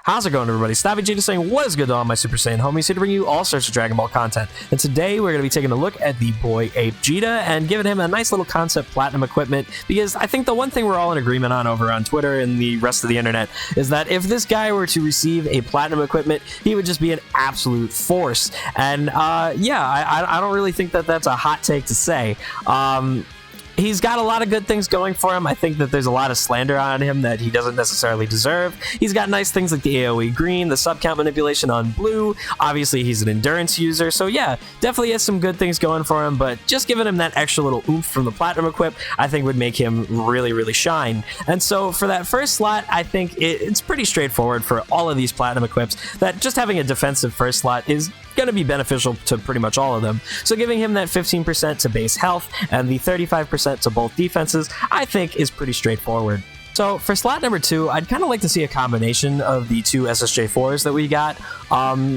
How's it going, everybody? Vegeta saying what is good to all my Super Saiyan homies, here to bring you all sorts of Dragon Ball content. And today we're going to be taking a look at the boy Apegeta and giving him a nice little concept platinum equipment, because I think the one thing we're all in agreement on over on Twitter and the rest of the internet is that if this guy were to receive a platinum equipment, he would just be an absolute force. And yeah, I don't really think that that's a hot take to say. He's got a lot of good things going for him. I think that there's a lot of slander on him that he doesn't necessarily deserve. He's got nice things like the AoE green, the sub count manipulation on blue. Obviously, he's an endurance user. So yeah, definitely has some good things going for him, but just giving him that extra little oomph from the platinum equip, I think would make him really, really shine. And so for that first slot, I think it's pretty straightforward for all of these platinum equips that just having a defensive first slot is going to be beneficial to pretty much all of them. So giving him that 15% to base health and the 35% to both defenses, I think is pretty straightforward. So for slot number 2, I'd kind of like to see a combination of the two SSJ4s that we got,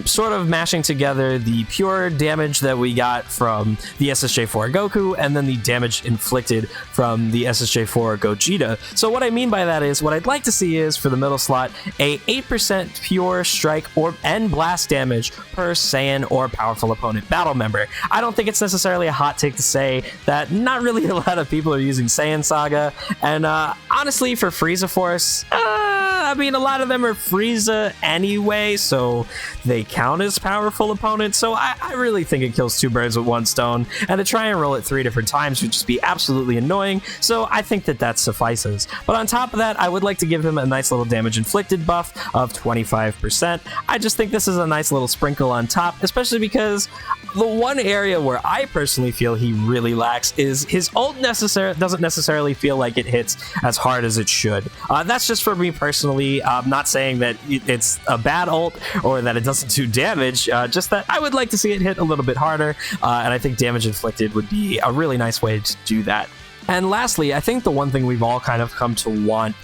sort of mashing together the pure damage that we got from the SSJ4 Goku and then the damage inflicted from the SSJ4 Gogeta. So what I mean by that is, what I'd like to see is, for the middle slot, a 8% pure strike and blast damage per Saiyan or powerful opponent battle member. I don't think it's necessarily a hot take to say that not really a lot of people are using Saiyan Saga, and honestly, for Frieza Force, I mean, a lot of them are Frieza anyway, so they count as powerful opponents, so I really think it kills two birds with one stone, and to try and roll it 3 different times would just be absolutely annoying, so I think that that suffices. But on top of that, I would like to give him a nice little damage inflicted buff of 25%. I just think this is a nice little sprinkle on top, especially because the one area where I personally feel he really lacks is his ult doesn't necessarily feel like it hits as hard as it should. That's just for me personally. I'm not saying that it's a bad ult or that it doesn't do damage, just that I would like to see it hit a little bit harder, and I think damage inflicted would be a really nice way to do that. And lastly, I think the one thing we've all kind of come to want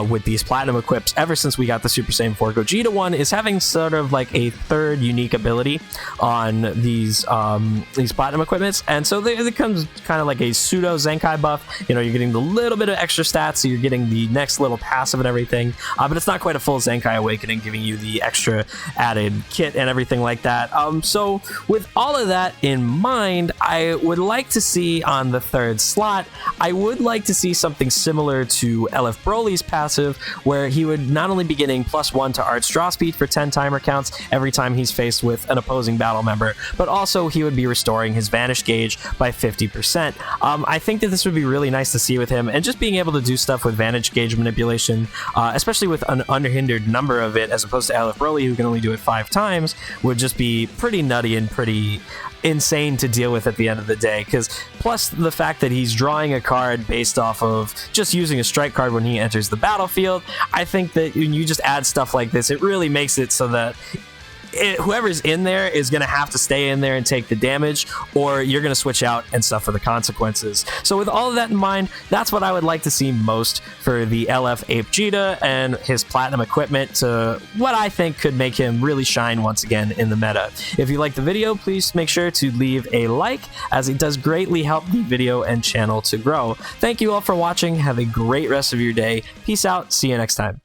with these platinum equips ever since we got the Super Saiyan 4 Gogeta one is having sort of like a third unique ability on these platinum equipments. And so it comes kind of like a pseudo Zenkai buff. You know, you're getting the little bit of extra stats, so you're getting the next little passive and everything, but it's not quite a full Zenkai awakening, giving you the extra added kit and everything like that. So with all of that in mind, I would like to see on the third slot, I would like to see something similar to LF Broly's passive, where he would not only be getting +1 to Art's draw speed for 10 timer counts every time he's faced with an opposing battle member, but also he would be restoring his Vanish gauge by 50%. I think that this would be really nice to see with him, and just being able to do stuff with Vanish gauge manipulation, especially with an unhindered number of it, as opposed to LF Broly, who can only do it 5 times, would just be pretty nutty and pretty insane to deal with at the end of the day. Because plus the fact that he's drawing a card based off of just using a strike card when he enters the battlefield, I think that when you just add stuff like this, it really makes it so that whoever's in there is going to have to stay in there and take the damage, or you're going to switch out and suffer the consequences. So with all of that in mind, that's what I would like to see most for the LF Apegeta and his platinum equipment, to what I think could make him really shine once again in the meta. If you like the video, please make sure to leave a like, as it does greatly help the video and channel to grow. Thank you all for watching. Have a great rest of your day. Peace out. See you next time.